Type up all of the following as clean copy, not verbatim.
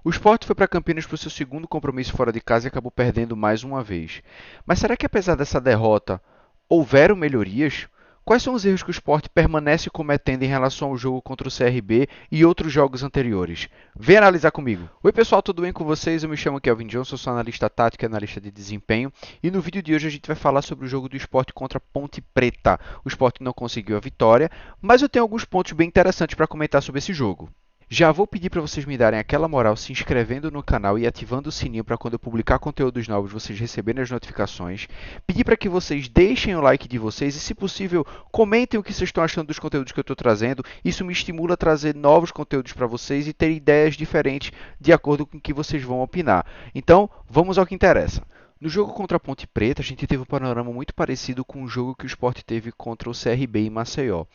O Sport foi para Campinas para o seu segundo compromisso fora de casa e acabou perdendo mais uma vez. Mas será que apesar dessa derrota, houveram melhorias? Quais são os erros que o Sport permanece cometendo em relação ao jogo contra o CRB e outros jogos anteriores? Vem analisar comigo. Oi pessoal, tudo bem com vocês? Eu me chamo Kelvin Johnson, sou analista tático e analista de desempenho. E no vídeo de hoje a gente vai falar sobre o jogo do Sport contra a Ponte Preta. O Sport não conseguiu a vitória, mas eu tenho alguns pontos bem interessantes para comentar sobre esse jogo. Já vou pedir para vocês me darem aquela moral se inscrevendo no canal e ativando o sininho para quando eu publicar conteúdos novos vocês receberem as notificações. Pedir para que vocês deixem o like de vocês e, se possível, comentem o que vocês estão achando dos conteúdos que eu estou trazendo. Isso me estimula a trazer novos conteúdos para vocês e ter ideias diferentes de acordo com o que vocês vão opinar. Então, vamos ao que interessa. No jogo contra a Ponte Preta, a gente teve um panorama muito parecido com o jogo que o Sport teve contra o CRB em Maceió.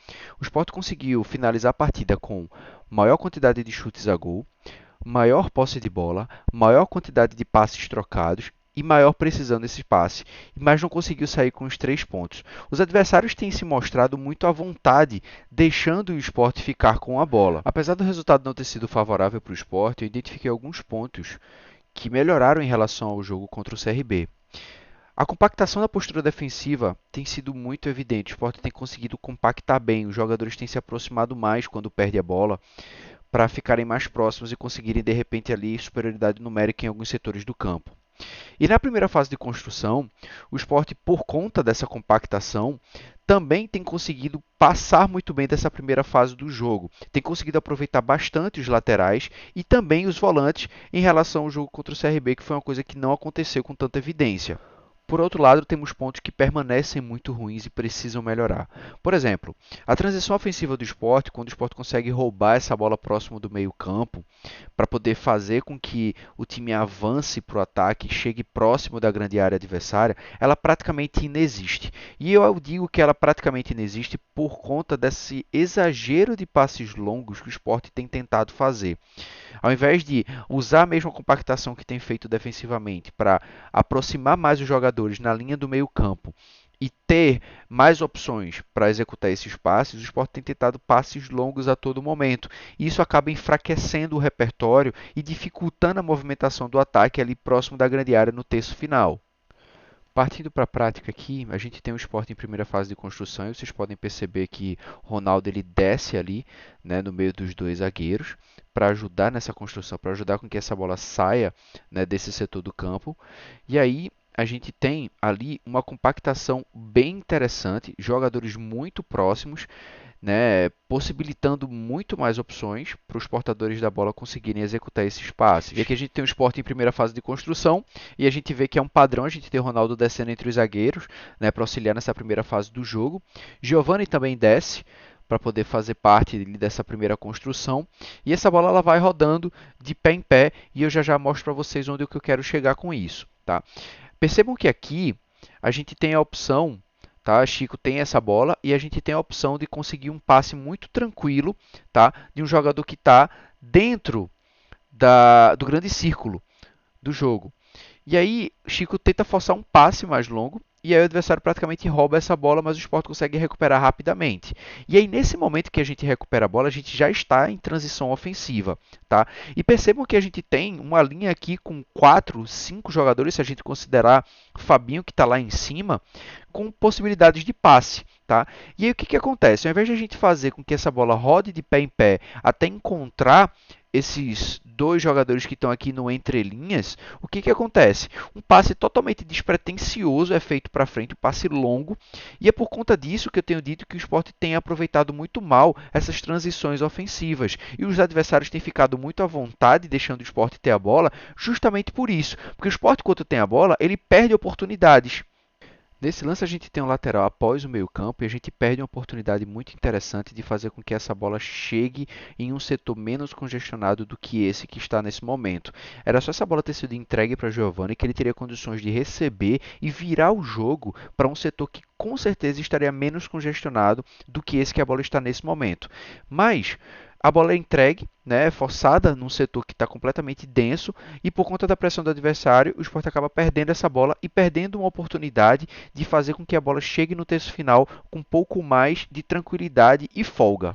O Sport conseguiu finalizar a partida com maior quantidade de chutes a gol, maior posse de bola, maior quantidade de passes trocados e maior precisão desses passes, mas não conseguiu sair com os 3 pontos. Os adversários têm se mostrado muito à vontade, deixando o Sport ficar com a bola. Apesar do resultado não ter sido favorável para o Sport, eu identifiquei alguns pontos que melhoraram em relação ao jogo contra o CRB. A compactação da postura defensiva tem sido muito evidente. O Sport tem conseguido compactar bem. Os jogadores têm se aproximado mais quando perde a bola para ficarem mais próximos e conseguirem de repente ali superioridade numérica em alguns setores do campo. E na primeira fase de construção, o Sport, por conta dessa compactação, também tem conseguido passar muito bem dessa primeira fase do jogo. Tem conseguido aproveitar bastante os laterais e também os volantes em relação ao jogo contra o CRB, que foi uma coisa que não aconteceu com tanta evidência. Por outro lado, temos pontos que permanecem muito ruins e precisam melhorar. Por exemplo, a transição ofensiva do Sport, quando o Sport consegue roubar essa bola próximo do meio-campo, para poder fazer com que o time avance para o ataque, chegue próximo da grande área adversária, ela praticamente inexiste. E eu digo que ela praticamente inexiste por conta desse exagero de passes longos que o Sport tem tentado fazer. Ao invés de usar a mesma compactação que tem feito defensivamente para aproximar mais os jogadores na linha do meio-campo e ter mais opções para executar esses passes, o Sport tem tentado passes longos a todo momento. E isso acaba enfraquecendo o repertório e dificultando a movimentação do ataque ali próximo da grande área no terço final. Partindo para a prática aqui, a gente tem o Sport em primeira fase de construção e vocês podem perceber que Ronaldo ele desce ali, né, no meio dos dois zagueiros para ajudar nessa construção, para ajudar com que essa bola saia, né, desse setor do campo. E aí a gente tem ali uma compactação bem interessante, jogadores muito próximos, né, possibilitando muito mais opções para os portadores da bola conseguirem executar esses passes. E aqui a gente tem o Sport em primeira fase de construção e a gente vê que é um padrão, a gente tem o Ronaldo descendo entre os zagueiros, né, para auxiliar nessa primeira fase do jogo. Giovani também desce para poder fazer parte dessa primeira construção. E essa bola ela vai rodando de pé em pé e eu já mostro para vocês onde eu quero chegar com isso. Tá? Percebam que aqui a gente tem a opção, tá? Chico tem essa bola e a gente tem a opção de conseguir um passe muito tranquilo, tá? De um jogador que está dentro do grande círculo do jogo. E aí, Chico tenta forçar um passe mais longo, e aí o adversário praticamente rouba essa bola, mas o Sport consegue recuperar rapidamente. E aí, nesse momento que a gente recupera a bola, a gente já está em transição ofensiva. Tá? E percebam que a gente tem uma linha aqui com 4, 5 jogadores, se a gente considerar Fabinho, que está lá em cima, com possibilidades de passe. Tá? E aí, o que acontece? Ao invés de a gente fazer com que essa bola rode de pé em pé até encontrar esses dois jogadores que estão aqui no entrelinhas, o que acontece? Um passe totalmente despretensioso é feito para frente, um passe longo, e é por conta disso que eu tenho dito que o Sport tem aproveitado muito mal essas transições ofensivas, e os adversários têm ficado muito à vontade deixando o Sport ter a bola, justamente por isso, porque o Sport quando tem a bola, ele perde oportunidades. Nesse lance a gente tem um lateral após o meio-campo e a gente perde uma oportunidade muito interessante de fazer com que essa bola chegue em um setor menos congestionado do que esse que está nesse momento. Era só essa bola ter sido entregue para Giovani que ele teria condições de receber e virar o jogo para um setor que com certeza estaria menos congestionado do que esse que a bola está nesse momento. Mas a bola é entregue, né, forçada num setor que está completamente denso e por conta da pressão do adversário, o Sport acaba perdendo essa bola e perdendo uma oportunidade de fazer com que a bola chegue no terço final com um pouco mais de tranquilidade e folga.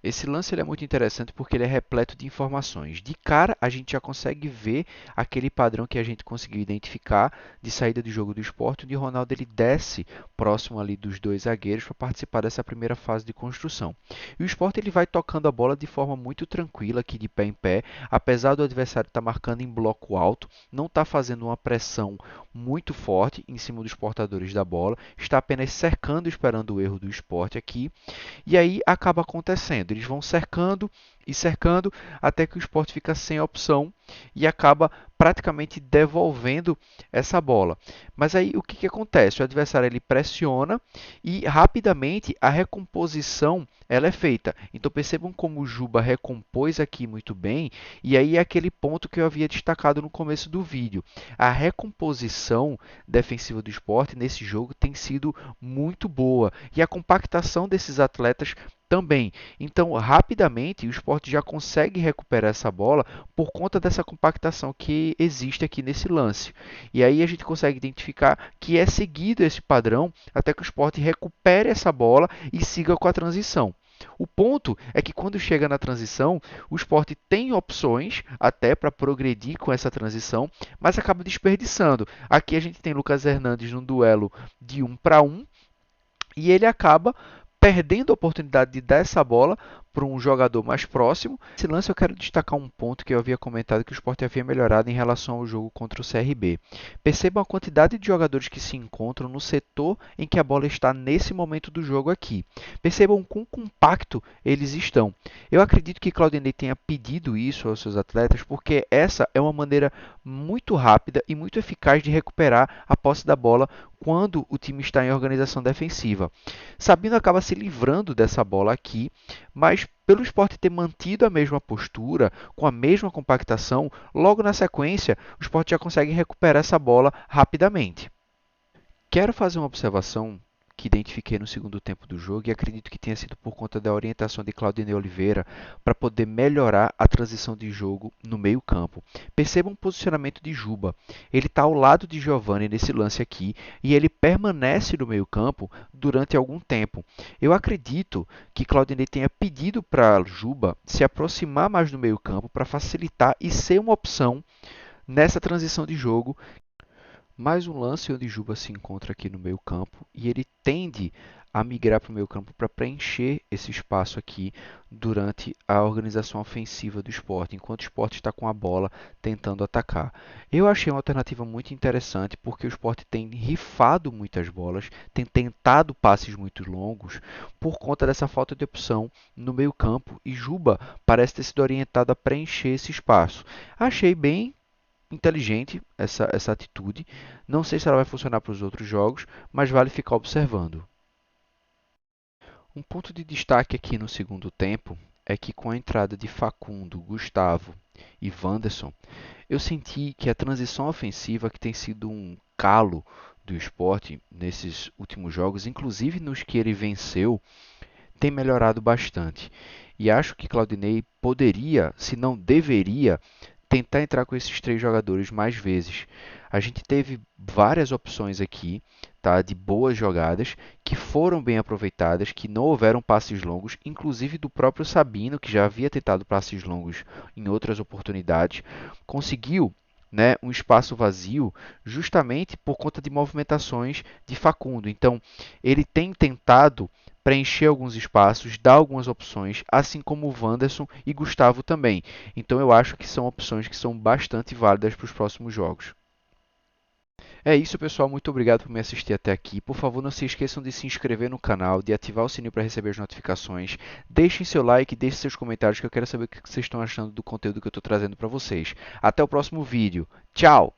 Esse lance ele é muito interessante porque ele é repleto de informações. De cara, a gente já consegue ver aquele padrão que a gente conseguiu identificar de saída de jogo do Sport, onde o Ronaldo ele desce próximo ali dos dois zagueiros para participar dessa primeira fase de construção. E o Sport ele vai tocando a bola de forma muito tranquila aqui de pé em pé, apesar do adversário estar marcando em bloco alto, não está fazendo uma pressão muito forte em cima dos portadores da bola, está apenas cercando, esperando o erro do Sport aqui. E aí acaba acontecendo. Eles vão cercando e cercando até que o Sport fica sem opção e acaba praticamente devolvendo essa bola. Mas aí o que, que acontece? O adversário ele pressiona e rapidamente a recomposição ela é feita. Então percebam como o Juba recompôs aqui muito bem, e aí é aquele ponto que eu havia destacado no começo do vídeo. A recomposição defensiva do Sport nesse jogo tem sido muito boa e a compactação desses atletas também. Então, rapidamente, o Sport já consegue recuperar essa bola por conta dessa compactação que existe aqui nesse lance. E aí a gente consegue identificar que é seguido esse padrão até que o Sport recupere essa bola e siga com a transição. O ponto é que quando chega na transição, o Sport tem opções até para progredir com essa transição, mas acaba desperdiçando. Aqui a gente tem Lucas Hernandes num duelo de 1 para 1 e ele acaba perdendo a oportunidade de dar essa bola para um jogador mais próximo. Nesse lance eu quero destacar um ponto que eu havia comentado que o Sport havia melhorado em relação ao jogo contra o CRB. Percebam a quantidade de jogadores que se encontram no setor em que a bola está nesse momento do jogo aqui. Percebam quão compacto eles estão. Eu acredito que Claudinei tenha pedido isso aos seus atletas porque essa é uma maneira muito rápida e muito eficaz de recuperar a posse da bola quando o time está em organização defensiva. Sabino acaba se livrando dessa bola aqui, mas pelo Sport ter mantido a mesma postura, com a mesma compactação, logo na sequência o Sport já consegue recuperar essa bola rapidamente. Quero fazer uma observação que identifiquei no segundo tempo do jogo e acredito que tenha sido por conta da orientação de Claudinei Oliveira para poder melhorar a transição de jogo no meio-campo. Percebam o posicionamento de Juba. Ele está ao lado de Giovani nesse lance aqui e ele permanece no meio-campo durante algum tempo. Eu acredito que Claudinei tenha pedido para Juba se aproximar mais do meio-campo para facilitar e ser uma opção nessa transição de jogo. Mais um lance onde Juba se encontra aqui no meio campo e ele tende a migrar para o meio campo para preencher esse espaço aqui durante a organização ofensiva do Sport, enquanto o Sport está com a bola tentando atacar. Eu achei uma alternativa muito interessante porque o Sport tem rifado muitas bolas, tem tentado passes muito longos por conta dessa falta de opção no meio campo e Juba parece ter sido orientado a preencher esse espaço. Achei bem inteligente essa atitude. Não sei se ela vai funcionar para os outros jogos, mas vale ficar observando. Um ponto de destaque aqui no segundo tempo é que com a entrada de Facundo, Gustavo e Wanderson, eu senti que a transição ofensiva, que tem sido um calo do Sport nesses últimos jogos, inclusive nos que ele venceu, tem melhorado bastante. E acho que Claudinei poderia, se não deveria, tentar entrar com esses três jogadores mais vezes. A gente teve várias opções aqui, tá, de boas jogadas que foram bem aproveitadas, que não houveram passes longos, inclusive do próprio Sabino, que já havia tentado passes longos em outras oportunidades, conseguiu, né, um espaço vazio justamente por conta de movimentações de Facundo. Então, ele tem tentado preencher alguns espaços, dar algumas opções, assim como o Wanderson e Gustavo também. Então eu acho que são opções que são bastante válidas para os próximos jogos. É isso, pessoal. Muito obrigado por me assistir até aqui. Por favor, não se esqueçam de se inscrever no canal, de ativar o sininho para receber as notificações. Deixem seu like, deixem seus comentários que eu quero saber o que vocês estão achando do conteúdo que eu estou trazendo para vocês. Até o próximo vídeo. Tchau!